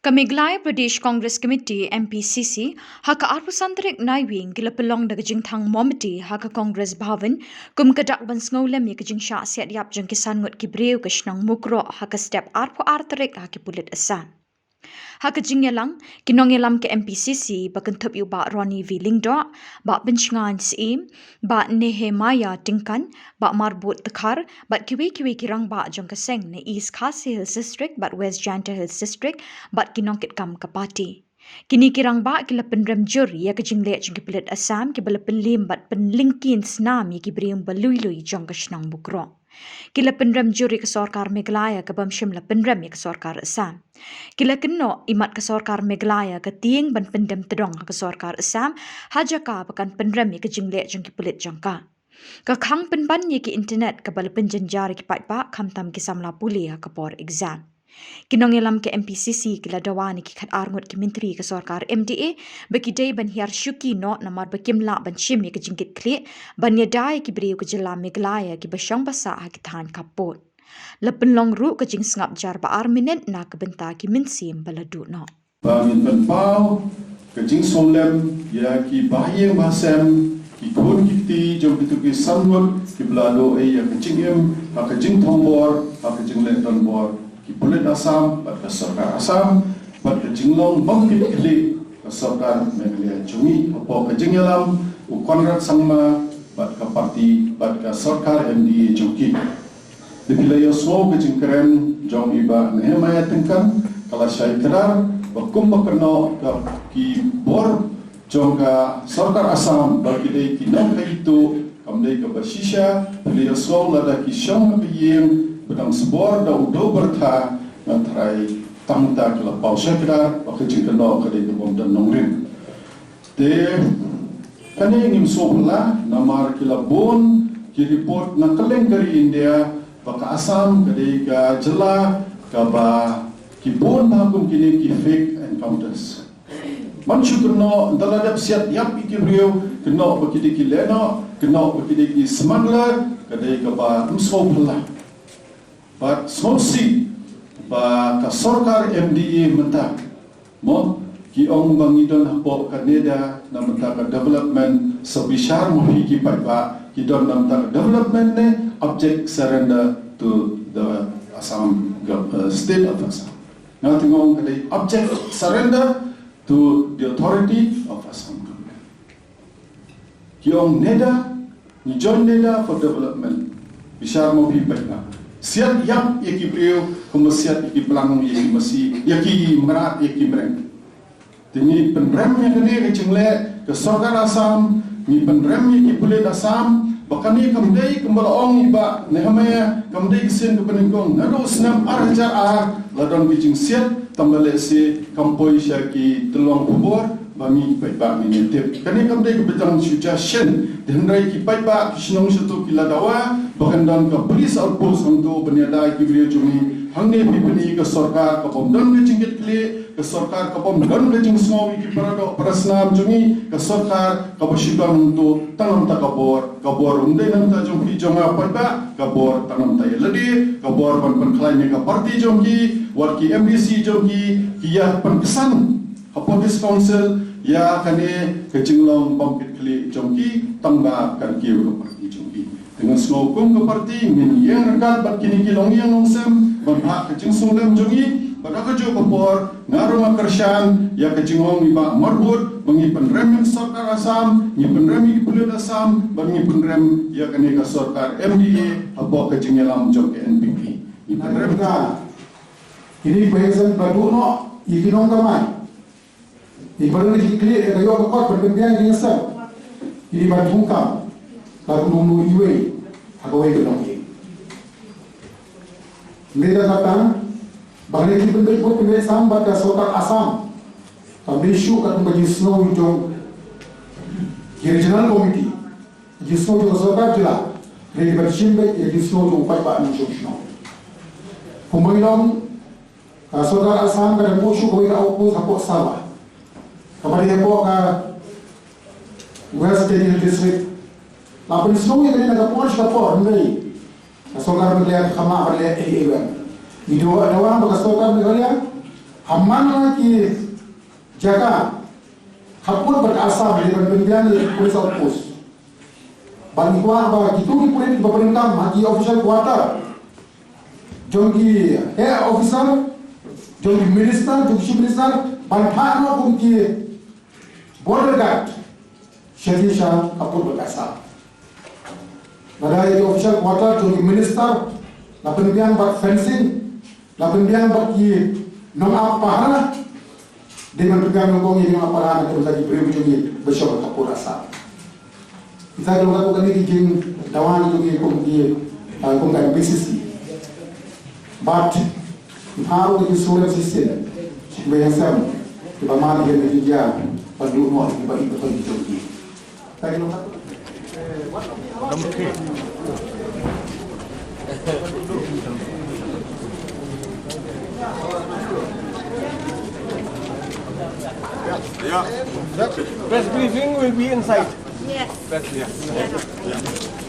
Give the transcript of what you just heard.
Kamiglaya Pradesh Congress Committee MPCC haka arpusantarik naiwing gila pelong daga jingthang momiti haka Congress Bhavan kum kadak ban sngolam ya kajing sha siat yap jang kisan ngut kibreu kashnang mukro haka step arpu artarik haki pulit asan. Haka jingyalang kinongyalam ke MPCC bakentup yu ba Ronnie V Lingdo ba benchngan sim ba Nehemaya Tingkan ba marbut tekar ba kiwi kirang ba jong kaseng ne East Khasi Hills District ba West Janta Hills District ba kinongkit kam kapati. Kini kirang ba kila penrem juri ya kajingle jong kipilit Assam kibala penlim bat penlingkin snam ya kibrium balui jong kashnang bukro. Kila penrem juri ke Sarkar Meghalaya ke bamshim la penrem ya ke Sarkar Assam. Kila keno imat ke Sarkar Meghalaya ke tiing ban pendem tedong ke Sarkar Assam hajaka pakan penrem ya ke jingle jong kipilit jongka. Ka khang penban ya ke internet ke bala penjenjari ki patpa kamtam ki samla puli ya ke por exam. Kinongyalam ke MPCC kila dawani ki khat arngut ki menteri ke Sarkar MDA bagi day ban hiar syuki no namar bakimla ban shim ya ke jingkit kli ban yadai ki beriu ke jela Meghalaya ki basyang basa ha ki tahan kapot. Lepen long ru ke jing sngap jar ba arminen na ke benta ki minsim baladu no. Bangin penpau ke jing solem ya ki bahayang basem ki kun kiti jom itu ki sanwat ki belalo ya ke jingem ha ke jing thombor ha ke jing le donbor ki pulit Assam bat ke Sarkar Assam bat ke jinglong bangkit kli ke Sarkar Meghalaya Chungi apo ke jingyalam u Konrad Sangma bat ke parti bat ke Sarkar MDA Chungi dipila yo semua ke jingkeren jong iba Nehemaya Tingkan kala syai kedar bakum bakeno ki bor jong ka Sarkar Assam bagi dei ki nom ka itu kamdei ka basisha beliau semua lada ki syong ka yeng bedang sebor da udo bertha nantrai tamta kala pau syakda bagi jingkeno ka dei ka bom dan nongrin de kane ngim sohla namar kila bon ki report na kaleng dari India baka Assam kadai ka jela ka ba ki bon mahkum kini ki fake encounters man syukurno daladap siat yap ikibrio kena baki ki leno kena baki ki smuggler kadai ka ba msopla but smosi ba ka Sarkar MDA menta mo ki ong bangidon hapo kaneda na menta ka development sebesar muhi ki ba ki don menta development ne object surrender to the Assam state of Assam. Nothing wrong with the object surrender to the authority of Assam government. Kiong neda, ni join neda for development. Bishar mo pipetna. Siat yap yaki priyo, kumasiat yaki pelang yaki masi, yaki merat yaki mereng. Tini penrem yang kene kecungle ke Sarkar Assam, ni penrem yaki pulit Assam. Bahkan ni kamdei kembalaong iba Nehemaya kamdei kesen ke peningkong nado senam arjar ladon bijing siat tambale se kampoi syaki telong kubur bami paipa minitip kani kamdei ke betang suggestion denrai ki paipa kisnong satu kiladawa bahkan dan ke police outpost untuk beniada kibrio jumi hangne pipeni ke Sarkar ke pomdon ke jingkit kli ke Sarkar ke pomdon ke jing semua ki parado prasnam jumi ke Sarkar ke basidan untuk tanam takabor kabor undai nam ta jong pi jong apa ba kabor tanam ta ledi kabor pan klain ka parti jong ki war ki MDC jong ki ya pan kesan Hapotis Council ya kane ke jinglong pampit kli jong ki tangga kan ki ke parti jong ki dengan semua hukum ke parti min yang rekat bat kini kilong yang nongsem ban ke jing solem jong ki pada kejo kabor ngarung kershan ya ke jingong iba marbut bangi penrem Sarkar Assam ni penrem ki pulit Assam bangi penrem ya kane ka Sarkar MDA apa ke jingelam jong ke NPP ni penrem ka ini bahasan baduno ikinong kamay ibaran ni kli ka yo ka kot pendian ni sa ini badungkam ka nunu iwe agawe ka nong nida kata bagi kita bentuk pun pilih sambat ke Sarkar Assam kami isu kat bagi snow jong regional committee di snow jong Sarkar jela dari bersimbe di snow jong paipa ni snow kumbailong Sarkar Assam kada musuh kau ina opus hapok salah kamari hapok ka West Janta District lapin snow yang kena kapor kapor ndai Sarkar Meghalaya kama balik ewan. Di dua baka Sarkar Meghalaya Hamana ki jaga hapun berasa dari pemilihan police outpost. Bantuan bah itu ki police pemerintah magi official quarter. Jongki air officer, jongki minister, jongki chief minister, bantuan pun ki border guard. Syedisha hapun berasa. Pada itu official quarter jongki minister, na pemilihan buat fencing, na pemilihan buat ki nong apa dengan pegang nongkong ini nong apa terus lagi beri ujungnya bersama kapur rasa. Kita kalau lakukan ini jing dawan itu kongkan BCC. But how itu solar system bayasam di bawah dia dia perlu mau di bawah itu itu. Kita kalau Press briefing will be inside. Yes. Press, yeah.